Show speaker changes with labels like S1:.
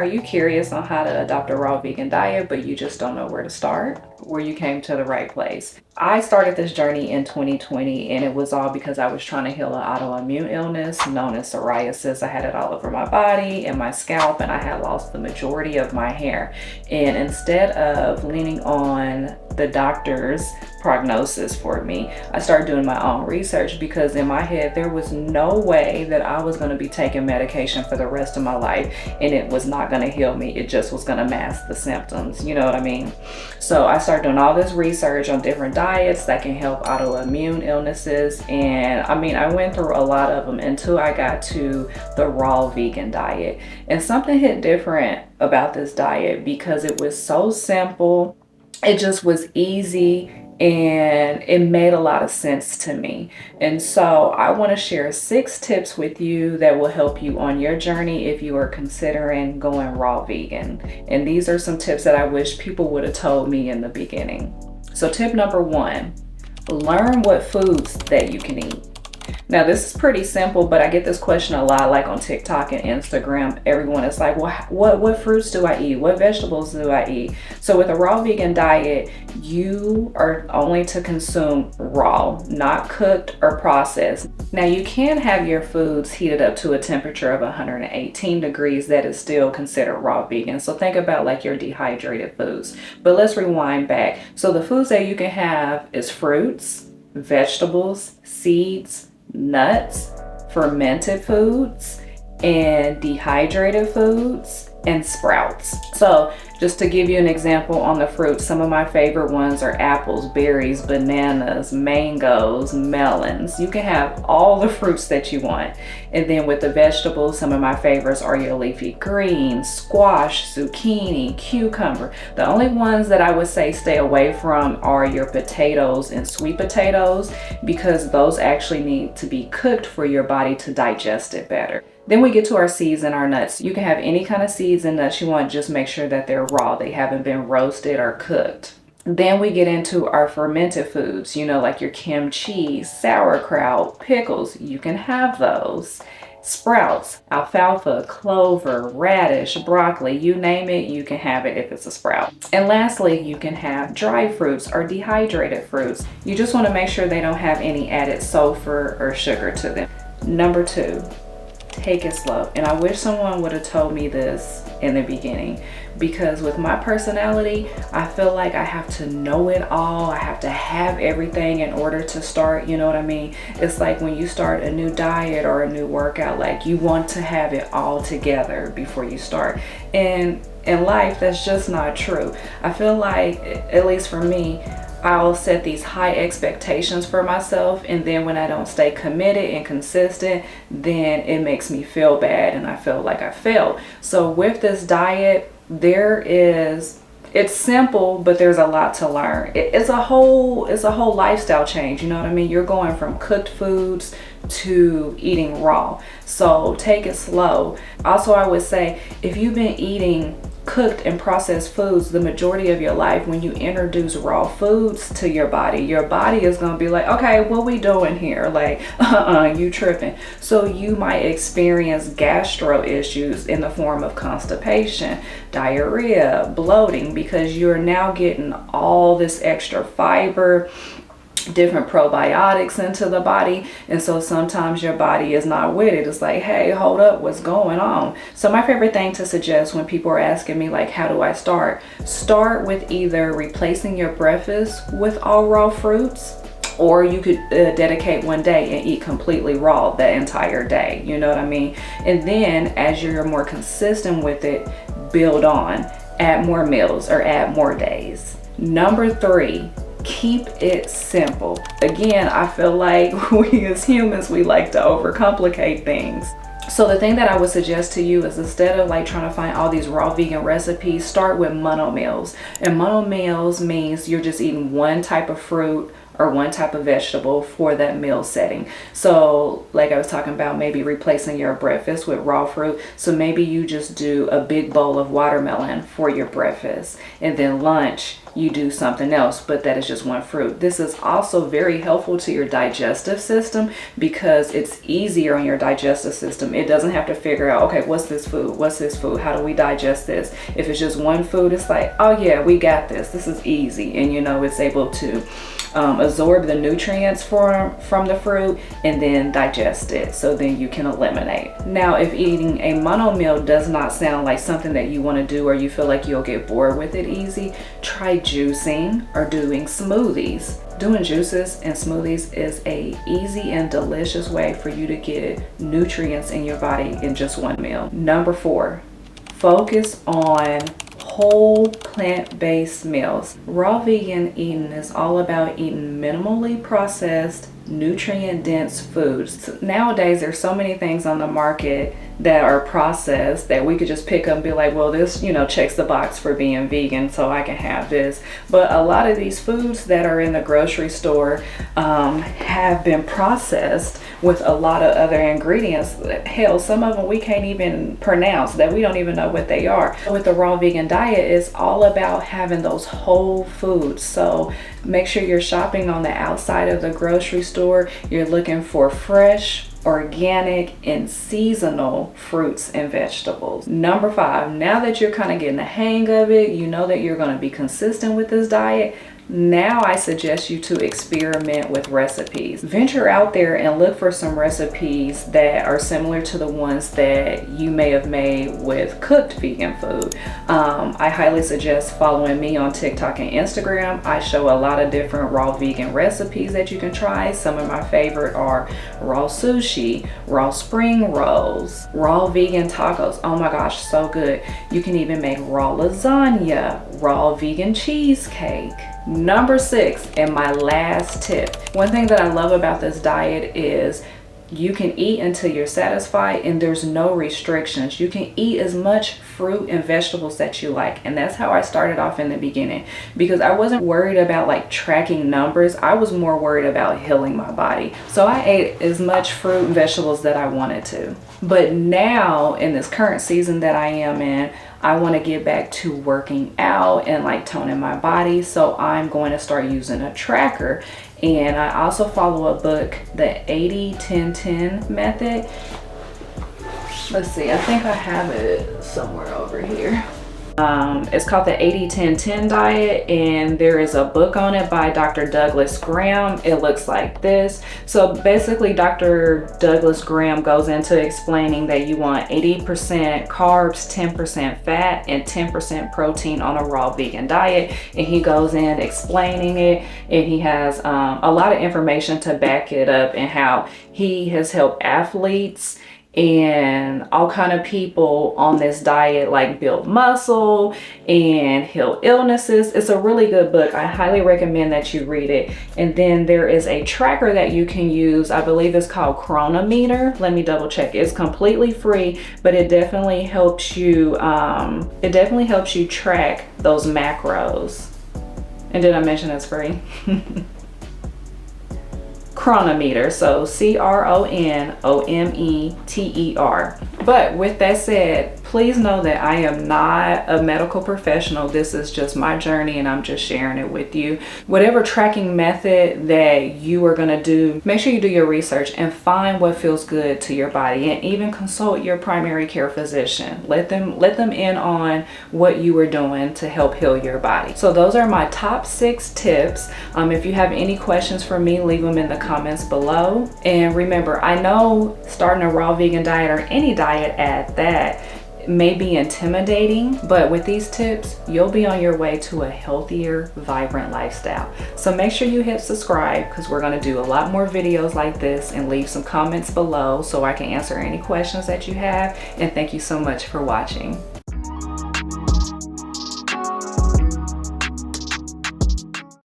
S1: Are you curious on how to adopt a raw vegan diet, but you just don't know where to start? Well, you came to the right place. I started this journey in 2020, and it was all because I was trying to heal an autoimmune illness known as psoriasis. I had it all over my body and my scalp, and I had lost the majority of my hair. And instead of leaning on the doctor's prognosis for me, I started doing my own research, because in my head there was no way that I was going to be taking medication for the rest of my life and it was not going to heal me. It just was going to mask the symptoms, you know what I mean? So I started doing all this research on different diets that can help autoimmune illnesses, and I went through a lot of them until I got to the raw vegan diet. And something hit different about this diet because it was so simple, it just was easy, and it made a lot of sense to me. And so I want to share 6 tips with you that will help you on your journey if you are considering going raw vegan. And these are some tips that I wish people would have told me in the beginning. So tip number 1, learn what foods that you can eat. Now, this is pretty simple, but I get this question a lot, like on TikTok and Instagram. Everyone is like, well, what fruits do I eat? What vegetables do I eat? So with a raw vegan diet, you are only to consume raw, not cooked or processed. Now, you can have your foods heated up to a temperature of 118 degrees. That is still considered raw vegan. So think about like your dehydrated foods. But let's rewind back. So the foods that you can have is fruits, vegetables, seeds, nuts, fermented foods, and dehydrated foods, and sprouts. So just to give you an example on the fruits, some of my favorite ones are apples, berries, bananas, mangoes, melons. You can have all the fruits that you want. And then with the vegetables, some of my favorites are your leafy greens, squash, zucchini, cucumber. The only ones that I would say stay away from are your potatoes and sweet potatoes, because those actually need to be cooked for your body to digest it better. Then we get to our seeds and our nuts. You can have any kind of seeds and nuts you want, just make sure that they're raw. They haven't been roasted or cooked. Then we get into our fermented foods, like your kimchi, sauerkraut, pickles. You can have those. Sprouts, alfalfa, clover, radish, broccoli, you name it, you can have it if it's a sprout. And lastly, you can have dry fruits or dehydrated fruits. You just want to make sure they don't have any added sulfur or sugar to them. Number 2, take it slow. And I wish someone would have told me this in the beginning, because with my personality, I feel like I have to know it all. I have to have everything in order to start, you know what I mean? It's like when you start a new diet or a new workout, like you want to have it all together before you start. And in life, that's just not true. I feel like, at least for me, I'll set these high expectations for myself, and then when I don't stay committed and consistent, then it makes me feel bad and I feel like I failed. So with this diet, it's simple, but there's a lot to learn. It's a whole lifestyle change, you know what I mean? You're going from cooked foods to eating raw. So take it slow. Also, I would say if you've been eating cooked and processed foods the majority of your life, when you introduce raw foods to your body is going to be like, okay, what we doing here? Like, you tripping. So you might experience gastro issues in the form of constipation, diarrhea, bloating, because you're now getting all this extra fiber, different probiotics into the body, and so sometimes your body is not with it. It's like, hey, hold up, what's going on? So my favorite thing to suggest when people are asking me like, how do I start with either replacing your breakfast with all raw fruits, or you could dedicate one day and eat completely raw that entire day, you know what I mean? And then as you're more consistent with it, build on, add more meals or add more days. Number 3, keep it simple. Again, I feel like we as humans, we like to overcomplicate things. So the thing that I would suggest to you is, instead of like trying to find all these raw vegan recipes, start with mono meals. And mono meals means you're just eating one type of fruit or one type of vegetable for that meal setting. So like I was talking about, maybe replacing your breakfast with raw fruit. So maybe you just do a big bowl of watermelon for your breakfast, and then lunch you do something else, but that is just one fruit. This is also very helpful to your digestive system because it's easier on your digestive system. It doesn't have to figure out, okay, what's this food? What's this food? How do we digest this? If it's just one food, it's like, oh yeah, we got this. This is easy. And you know, it's able to absorb the nutrients from the fruit and then digest it, so then you can eliminate. Now, if eating a mono meal does not sound like something that you want to do, or you feel like you'll get bored with it easy, try juicing or doing smoothies. Doing juices and smoothies is a easy and delicious way for you to get nutrients in your body in just one meal. Number 4, focus on whole plant-based meals. Raw vegan eating is all about eating minimally processed, nutrient-dense foods. So nowadays, there's so many things on the market that are processed that we could just pick up and be like, well, this, you know, checks the box for being vegan, so I can have this. But a lot of these foods that are in the grocery store have been processed with a lot of other ingredients. Hell, some of them we can't even pronounce, that we don't even know what they are. With the raw vegan diet, it's all about having those whole foods. So make sure you're shopping on the outside of the grocery store. You're looking for fresh, organic, and seasonal fruits and vegetables. Number 5, now that you're kind of getting the hang of it, you know that you're going to be consistent with this diet. Now I suggest you to experiment with recipes. Venture out there and look for some recipes that are similar to the ones that you may have made with cooked vegan food. I highly suggest following me on TikTok and Instagram. I show a lot of different raw vegan recipes that you can try. Some of my favorite are raw sushi, raw spring rolls, raw vegan tacos. Oh my gosh, so good. You can even make raw lasagna, raw vegan cheesecake. Number 6, and my last tip. One thing that I love about this diet is you can eat until you're satisfied and there's no restrictions. You can eat as much fruit and vegetables that you like. And that's how I started off in the beginning, because I wasn't worried about like tracking numbers. I was more worried about healing my body. So I ate as much fruit and vegetables that I wanted to. But now in this current season that I am in, I want to get back to working out and like toning my body. So I'm going to start using a tracker. And I also follow a book, the 80-10-10 method. Let's see, I think I have it somewhere over here. It's called the 80-10-10 diet, and there is a book on it by Dr. Douglas Graham. It looks like this. So basically Dr. Douglas Graham goes into explaining that you want 80% carbs, 10% fat, and 10% protein on a raw vegan diet. And he goes in explaining it, and he has a lot of information to back it up, and how he has helped athletes and all kind of people on this diet like build muscle and heal illnesses. It's a really good book. I highly recommend that you read it. And then there is a tracker that you can use. I believe it's called Chronometer. Let me double check. It's completely free, but it definitely helps you track those macros. And did I mention it's free? Chronometer, so Chronometer. But with that said, please know that I am not a medical professional. This is just my journey, and I'm just sharing it with you. Whatever tracking method that you are going to do, make sure you do your research and find what feels good to your body, and even consult your primary care physician. Let them in on what you are doing to help heal your body. So those are my top 6 tips. If you have any questions for me, leave them in the comments below. And remember, I know starting a raw vegan diet, or any diet at that, may be intimidating, but with these tips, you'll be on your way to a healthier, vibrant lifestyle. So make sure you hit subscribe, because we're going to do a lot more videos like this, and leave some comments below so I can answer any questions that you have. And thank you so much for watching.